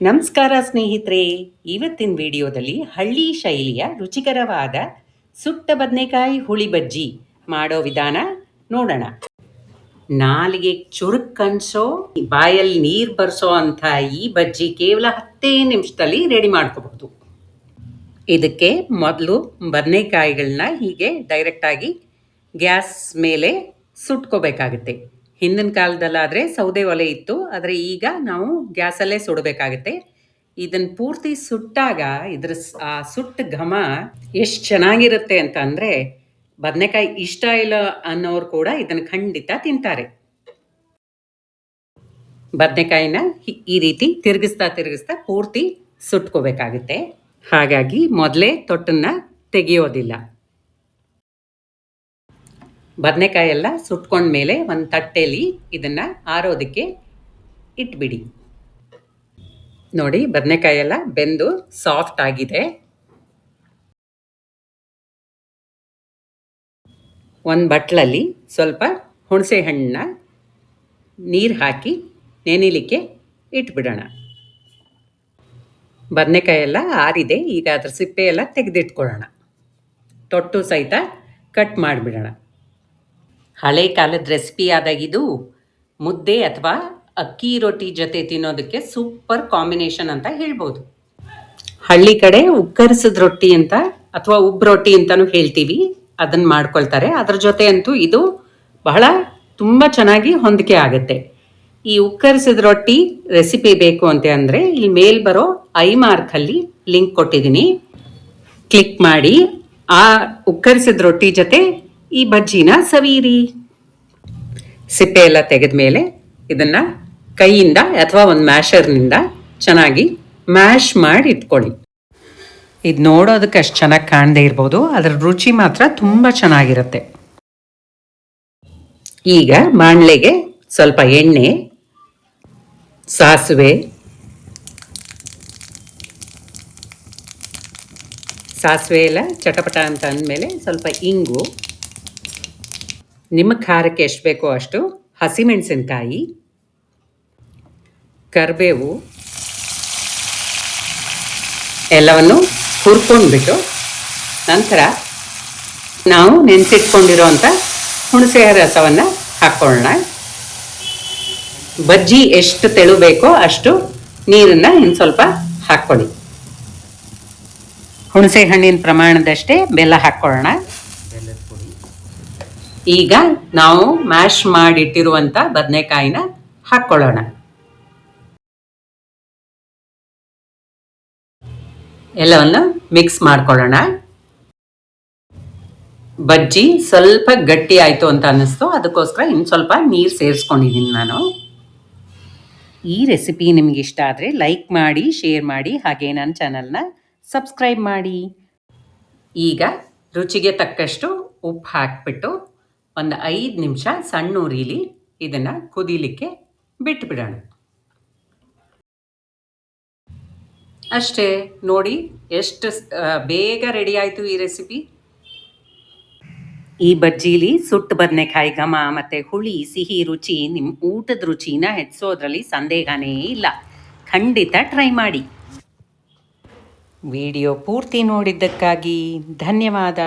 ನಮಸ್ಕಾರ ಸ್ನೇಹಿತರೆ. ಇವತ್ತಿನ ವಿಡಿಯೋದಲ್ಲಿ ಹಳ್ಳಿ ಶೈಲಿಯ ರುಚಿಕರವಾದ ಸುಟ್ಟ ಬದನೆಕಾಯಿ ಹುಳಿ ಬಜ್ಜಿ ಮಾಡೋ ವಿಧಾನ ನೋಡೋಣ. ನಾಲಿಗೆ ಚುರುಕನ್ಸೋ, ಬಾಯಲ್ಲಿ ನೀರು ಬರ್ಸೋ ಅಂಥ ಈ ಬಜ್ಜಿ ಕೇವಲ 10 ನಿಮಿಷದಲ್ಲಿ ರೆಡಿ ಮಾಡ್ಕೋಬಹುದು. ಇದಕ್ಕೆ ಮೊದಲು ಬದನೆಕಾಯಿಗಳನ್ನ ಹೀಗೆ ಡೈರೆಕ್ಟಾಗಿ ಗ್ಯಾಸ್ ಮೇಲೆ ಸುಟ್ಕೋಬೇಕಾಗುತ್ತೆ. ಹಿಂದಿನ ಕಾಲದಲ್ಲಾದರೆ ಸೌದೆ ಒಲೆ ಇತ್ತು, ಆದರೆ ಈಗ ನಾವು ಗ್ಯಾಸಲ್ಲೇ ಸುಡಬೇಕಾಗುತ್ತೆ. ಇದನ್ನು ಪೂರ್ತಿ ಸುಟ್ಟಾಗ ಇದರ ಸುಟ್ಟ ಘಮ ಎಷ್ಟು ಚೆನ್ನಾಗಿರುತ್ತೆ ಅಂತ ಅಂದರೆ, ಬದನೆಕಾಯಿ ಇಷ್ಟ ಇಲ್ಲ ಅನ್ನೋರು ಕೂಡ ಇದನ್ನು ಖಂಡಿತ ತಿಂತಾರೆ. ಬದನೆಕಾಯಿನ ಈ ರೀತಿ ತಿರುಗಿಸ್ತಾ ಪೂರ್ತಿ ಸುಟ್ಕೋಬೇಕಾಗುತ್ತೆ. ಹಾಗಾಗಿ ಮೊದಲೇ ತೊಟ್ಟನ್ನು ತೆಗೆಯೋದಿಲ್ಲ. ಬದನೆಕಾಯಿ ಎಲ್ಲ ಸುಟ್ಕೊಂಡ್ಮೇಲೆ ಒಂದು ತಟ್ಟೆಯಲ್ಲಿ ಇದನ್ನು ಆರೋದಕ್ಕೆ ಇಟ್ಬಿಡಿ. ನೋಡಿ, ಬದನೆಕಾಯಿ ಎಲ್ಲ ಬೆಂದು ಸಾಫ್ಟ್ ಆಗಿದೆ. ಒಂದು ಬಟ್ಲಲ್ಲಿ ಸ್ವಲ್ಪ ಹುಣಸೆ ಹಣ್ಣನ್ನ ನೀರು ಹಾಕಿ ನೆನೆಲಿಕ್ಕೆ ಇಟ್ಬಿಡೋಣ. ಬದನೆಕಾಯಿ ಎಲ್ಲ ಆರಿದೆ. ಈಗ ಅದ್ರ ಸಿಪ್ಪೆ ಎಲ್ಲ ತೆಗೆದಿಟ್ಕೊಳ್ಳೋಣ. ತೊಟ್ಟು ಸಹಿತ ಕಟ್ ಮಾಡಿಬಿಡೋಣ. ಹಳೆ ಕಾಲದ ರೆಸಿಪಿ ಆದಾಗಿದು ಮುದ್ದೆ ಅಥವಾ ಅಕ್ಕಿ ರೊಟ್ಟಿ ಜೊತೆ ತಿನ್ನೋದಕ್ಕೆ ಸೂಪರ್ ಕಾಂಬಿನೇಷನ್ ಅಂತ ಹೇಳ್ಬೋದು. ಹಳ್ಳಿ ಕಡೆ ಉಕ್ಕರಿಸಿದ ರೊಟ್ಟಿ ಅಂತ ಅಥವಾ ಉಬ್ಬು ರೊಟ್ಟಿ ಅಂತಲೂ ಹೇಳ್ತೀವಿ, ಅದನ್ನು ಮಾಡ್ಕೊಳ್ತಾರೆ. ಅದ್ರ ಜೊತೆ ಅಂತೂ ಇದು ಬಹಳ ತುಂಬ ಚೆನ್ನಾಗಿ ಹೊಂದಿಕೆ ಆಗುತ್ತೆ. ಈ ಉಕ್ಕರಿಸಿದ ರೊಟ್ಟಿ ರೆಸಿಪಿ ಬೇಕು ಅಂತ ಅಂದರೆ ಇಲ್ಲಿ ಮೇಲ್ ಬರೋ ಐ ಮಾರ್ಕಲ್ಲಿ ಲಿಂಕ್ ಕೊಟ್ಟಿದ್ದೀನಿ. ಕ್ಲಿಕ್ ಮಾಡಿ ಆ ಉಕ್ಕರಿಸಿದ ರೊಟ್ಟಿ ಜೊತೆ ಈ ಬಜ್ಜಿನ ಸವೀರಿ. ಸಿಪ್ಪೆ ಎಲ್ಲ ತೆಗೆದ ಮೇಲೆ ಇದನ್ನು ಕೈಯಿಂದ ಅಥವಾ ಒಂದು ಮ್ಯಾಶರ್ನಿಂದ ಚೆನ್ನಾಗಿ ಮ್ಯಾಶ್ ಮಾಡಿ ಇಟ್ಕೊಳ್ಳಿ. ಇದು ನೋಡೋದಕ್ಕೆ ಅಷ್ಟು ಚೆನ್ನಾಗಿ ಕಾಣದೇ ಇರ್ಬೋದು, ಅದರ ರುಚಿ ಮಾತ್ರ ತುಂಬ ಚೆನ್ನಾಗಿರುತ್ತೆ. ಈಗ ಬಾಣಲೆಗೆ ಸ್ವಲ್ಪ ಎಣ್ಣೆ, ಸಾಸಿವೆ ಎಲ್ಲ ಚಟಪಟ ಅಂತ ಅಂದಮೇಲೆ ಸ್ವಲ್ಪ ಇಂಗು, ನಿಮ್ಮ ಖಾರಕ್ಕೆ ಎಷ್ಟು ಬೇಕೋ ಅಷ್ಟು ಹಸಿಮೆಣಸಿನಕಾಯಿ, ಕರಿಬೇವು ಎಲ್ಲವನ್ನು ಹುರ್ಕೊಂಡ್ಬಿಟ್ಟು ನಂತರ ನಾವು ನೆನೆಸಿಟ್ಕೊಂಡಿರೋಂಥ ಹುಣಸೆ ರಸವನ್ನು ಹಾಕ್ಕೊಳ್ಳೋಣ. ಬಜ್ಜಿ ಎಷ್ಟು ತೆಳು ಬೇಕೋ ಅಷ್ಟು ನೀರನ್ನು ಇನ್ನು ಸ್ವಲ್ಪ ಹಾಕ್ಕೊಳ್ಳಿ. ಹುಣಸೆ ಹಣ್ಣಿನ ಪ್ರಮಾಣದಷ್ಟೇ ಬೆಲ್ಲ ಹಾಕ್ಕೊಳ್ಳೋಣ. ಈಗ ನಾವು ಮ್ಯಾಶ್ ಮಾಡಿಟ್ಟಿರುವಂಥ ಬದನೆಕಾಯಿನ ಹಾಕ್ಕೊಳ್ಳೋಣ. ಎಲ್ಲವನ್ನು ಮಿಕ್ಸ್ ಮಾಡ್ಕೊಳ್ಳೋಣ. ಬಜ್ಜಿ ಸ್ವಲ್ಪ ಗಟ್ಟಿ ಆಯಿತು ಅಂತ ಅನ್ನಿಸ್ತು, ಅದಕ್ಕೋಸ್ಕರ ಇನ್ನು ಸ್ವಲ್ಪ ನೀರು ಸೇರಿಸ್ಕೊಂಡಿದ್ದೀನಿ ನಾನು. ಈ ರೆಸಿಪಿ ನಿಮಗೆ ಇಷ್ಟ ಆದರೆ ಲೈಕ್ ಮಾಡಿ, ಶೇರ್ ಮಾಡಿ, ಹಾಗೆ ನನ್ನ ಚಾನಲ್ನ ಸಬ್ಸ್ಕ್ರೈಬ್ ಮಾಡಿ. ಈಗ ರುಚಿಗೆ ತಕ್ಕಷ್ಟು ಉಪ್ಪು ಹಾಕಿಬಿಟ್ಟು ಒಂದು 5 ನಿಮಿಷ ಸಣ್ಣ ಉರಿಲಿ ಇದನ್ನು ಕುದೀಲಿಕ್ಕೆ ಬಿಟ್ಟುಬಿಡೋಣ. ಅಷ್ಟೇ, ನೋಡಿ ಎಷ್ಟು ಬೇಗ ರೆಡಿ ಆಯಿತು ಈ ರೆಸಿಪಿ. ಈ ಬಜ್ಜೀಲಿ ಸುಟ್ಟು ಬದನೆಕಾಯಿ ಘಮ ಮತ್ತು ಹುಳಿ ಸಿಹಿ ರುಚಿ ನಿಮ್ಮ ಊಟದ ರುಚಿನ ಹೆಚ್ಚಿಸೋದ್ರಲ್ಲಿ ಸಂದೇಹನೇ ಇಲ್ಲ. ಖಂಡಿತ ಟ್ರೈ ಮಾಡಿ. ವಿಡಿಯೋ ಪೂರ್ತಿ ನೋಡಿದ್ದಕ್ಕಾಗಿ ಧನ್ಯವಾದ.